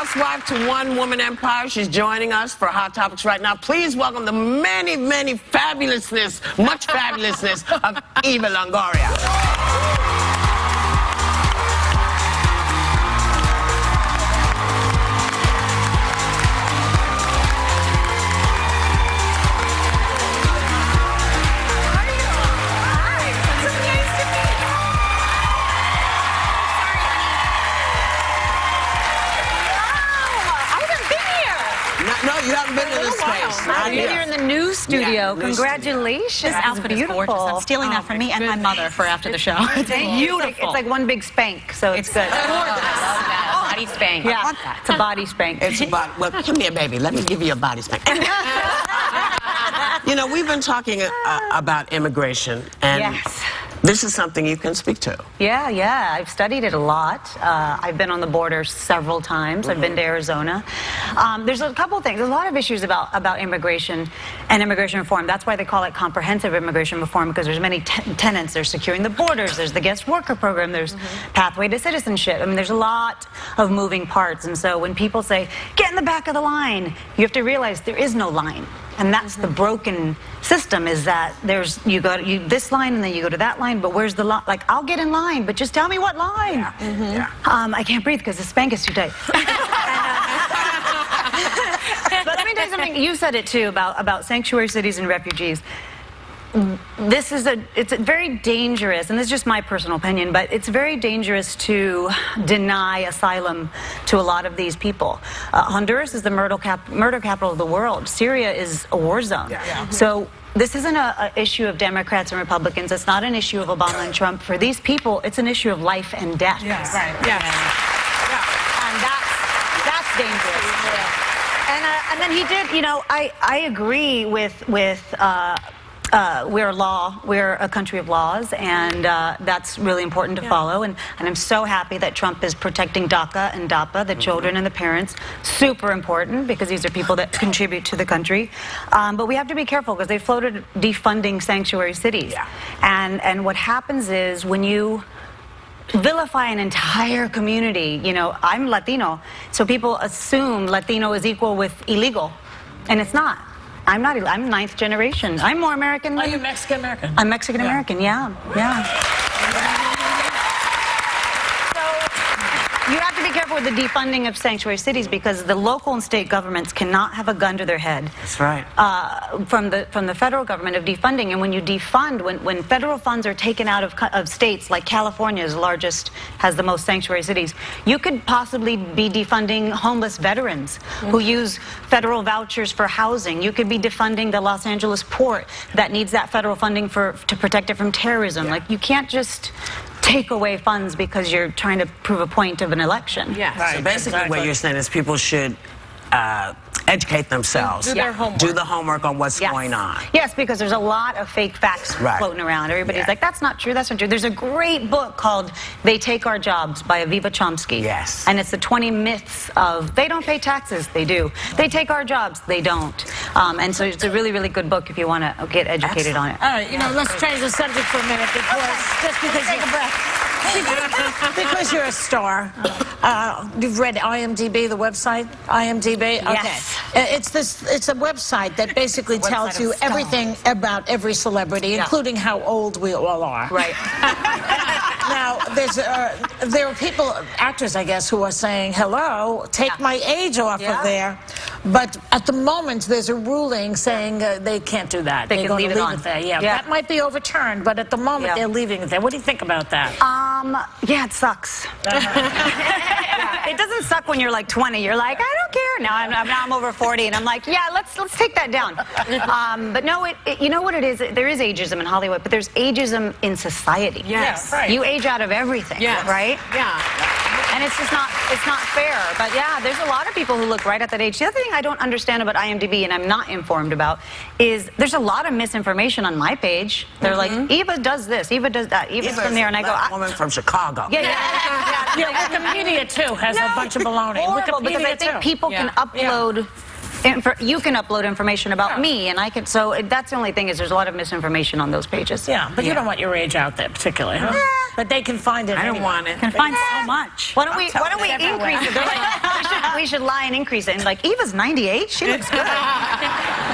housewife to one woman empire. She's joining us for Hot Topics right now. Please welcome the many, many fabulousness, much fabulousness of Eva Longoria. No, you haven't been to this space. I've been here in the new studio. Yeah, Congratulations. This outfit is gorgeous. I'm stealing that from me and my mother for after the show. It's beautiful. It's like one big spank, so it's good. I love that. Body spank. Yeah, it's a body spank. It's a body. Well, come here, baby. Let me give you a body spank. You know, we've been talking about immigration, and this is something you can speak to. Yeah. I've studied it a lot. I've been on the border several times. I've been to Arizona. There's a couple things. There's a lot of issues about immigration and immigration reform. That's why they call it comprehensive immigration reform, because there's many tenets. There's securing the borders. There's the guest worker program. There's pathway to citizenship. I mean, there's a lot of moving parts. And so when people say, get in the back of the line, you have to realize there is no line. And that's the broken system, is that you go to this line and then you go to that line, but where's the line? Like, I'll get in line, but just tell me what line. I can't breathe because the spank is too tight. But let me tell you something. You said it too about sanctuary cities and refugees. It's very dangerous, and this is just my personal opinion, but it's very dangerous to deny asylum to a lot of these people. Honduras is the murder capital of the world. Syria is a war zone. So this isn't an issue of Democrats and Republicans. It's not an issue of Obama and Trump. For these people, it's an issue of life and death. And that's dangerous. And then he did, you know, I agree with we're a country of laws, and that's really important to follow. And I'm so happy that Trump is protecting DACA and DAPA, the children and the parents. Super important, because these are people that contribute to the country. But we have to be careful, because they floated defunding sanctuary cities. And what happens is, when you vilify an entire community, you know, I'm Latino, so people assume Latino is equal with illegal, and it's not. I'm not. I'm 9th generation. I'm more American. Are you Mexican American? I'm Mexican American. Yeah. So you have to be careful with the defunding of sanctuary cities, because the local and state governments cannot have a gun to their head. That's right. From the federal government of defunding, and when you defund, when federal funds are taken out of states like California is has the most sanctuary cities, you could possibly be defunding homeless veterans who use federal vouchers for housing. You could be defunding the Los Angeles port that needs that federal funding to protect it from terrorism. Like, you can't just take away funds because you're trying to prove a point of an election. So basically what you're saying is people should educate themselves. Do their homework. Do the homework on what's going on. Yes, because there's a lot of fake facts floating around. Everybody's like, that's not true, that's not true. There's a great book called They Take Our Jobs by Aviva Chomsky. And it's the 20 myths of, they don't pay taxes, they do. They take our jobs, they don't. And so it's a really, really good book if you want to get educated on it. All right, you know, let's change the subject for a minute, because just because take a breath. because you're a star. You've read IMDb, the website? IMDb? Okay. It's a website that basically tells you everything about every celebrity, including how old we all are. Now, there are people, actors, I guess, who are saying, hello, take my age off of there. But at the moment, there's a ruling saying they can't do that. They can leave it on. There. That might be overturned, but at the moment, they're leaving it there. What do you think about that? Yeah, it sucks. It doesn't suck when you're like 20. You're like, I don't care. Now I'm over 40, and I'm like, yeah, let's take that down. But no, you know what it is? There is ageism in Hollywood, but there's ageism in society. You age out of everything, right? And it's just not fair. But yeah, there's a lot of people who look right at that age. The other thing I don't understand about IMDb, and I'm not informed about, is there's a lot of misinformation on my page. They're like, Eva does this, Eva does that, Eva's from there, and I go, woman from Chicago. Wikipedia too has a bunch of baloney. Horrible, because I think people can upload you can upload information about me, and I can. So that's the only thing is there's a lot of misinformation on those pages. Yeah, but you don't want your age out there particularly, huh? But they can find it. I don't want it. Can find so much. Why don't we increase it? They're like, we should lie and increase it. And like, Eva's 98. She looks good.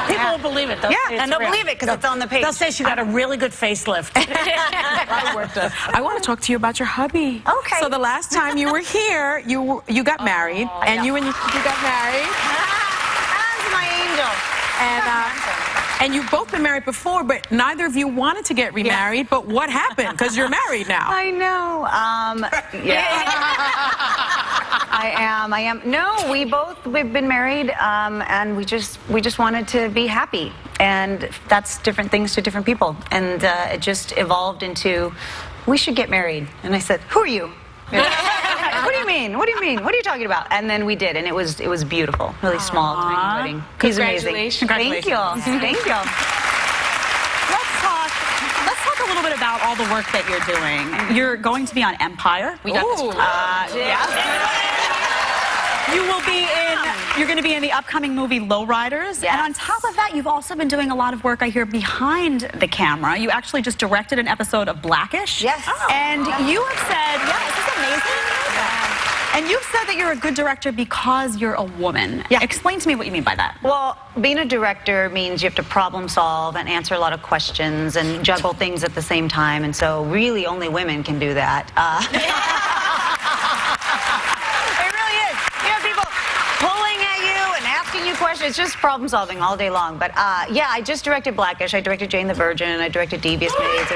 People will believe it. They'll say and it's they'll real. believe it because it's on the page. They'll say she got a really good facelift. I want to talk to you about your hubby. Okay. So the last time you were here, you got married, and you got married. That's my angel. And you've both been married before, but neither of you wanted to get remarried. But what happened? Because you're married now. I know. I am. No, we've been married, and we just wanted to be happy, and that's different things to different people, and it just evolved into, we should get married. And I said, who are you? What do you mean? What do you mean? What are you talking about? And then we did, and it was beautiful. Really small, tiny wedding. He's amazing. Congratulations. Thank you. Thank you. Let's talk a little bit about all the work that you're doing. You're going to be on Empire. We got this. You will be you're going to be in the upcoming movie Lowriders. Yes. And on top of that, you've also been doing a lot of work, I hear, behind the camera. You actually just directed an episode of Blackish. Yes. And you have said, this is amazing. And you've said that you're a good director because you're a woman. Yeah. Explain to me what you mean by that. Well, being a director means you have to problem solve and answer a lot of questions and juggle things at the same time. And so really only women can do that. It really is. You have people pulling at you and asking you questions. It's just problem solving all day long. But yeah, I just directed Blackish. I directed Jane the Virgin. I directed Devious Maids.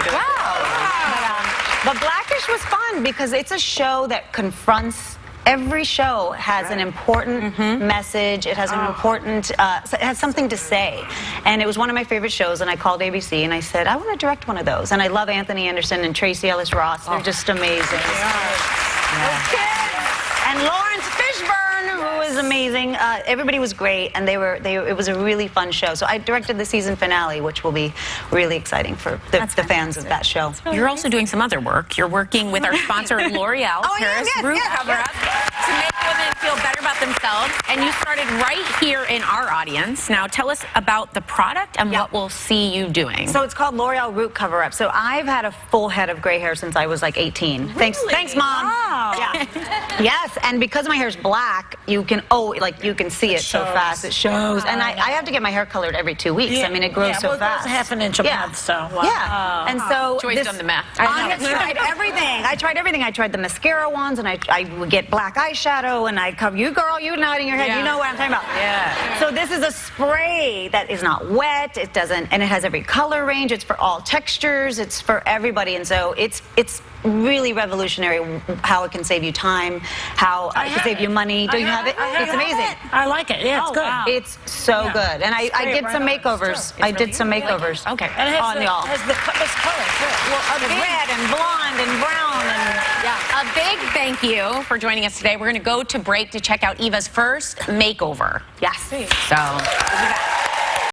But Blackish was fun because it's a show that confronts. Every show has an important message. It has an important, it has something to say. And it was one of my favorite shows, and I called ABC and I said, I want to direct one of those. And I love Anthony Anderson and Tracy Ellis Ross. They're just amazing. Those kids. And Lawrence Fishburne, who is amazing. Everybody was great, and it was a really fun show. So I directed the season finale, which will be really exciting for the fans of that show. You're also doing some other work. You're working with our sponsor, L'Oreal, Paris Root Cover-Up, to make women feel better about themselves. And you started right here in our audience. Now, tell us about the product and what we'll see you doing. So it's called L'Oreal Root Cover-Up. So I've had a full head of gray hair since I was like 18. Really? Thanks, Mom. Wow. Yeah. Yes, and because my hair's black, you can you can see it so fast. It shows. And I have to get my hair colored every 2 weeks. I mean, it grows so fast. It grows half an inch a month, so. Yeah. And so Joy's done the math. I have tried everything. I tried the mascara ones, and I would get black eyeshadow, and I cover you, girl. You nodding your head. You know what I'm talking about. Yeah. So this is a spray that is not wet. It doesn't, and it has every color range. It's for all textures. It's for everybody, and so it's really revolutionary how it can save you time, how it can save you money. Do you have it? It's amazing. I like it. Yeah, it's good. Wow. It's so good. And I did some makeovers. I did some makeovers. Okay. And it on y'all. has this color, too. Well, red and blonde and brown and A big thank you for joining us today. We're going to go to break to check out Eva's first makeover. yes. So, we'll be back.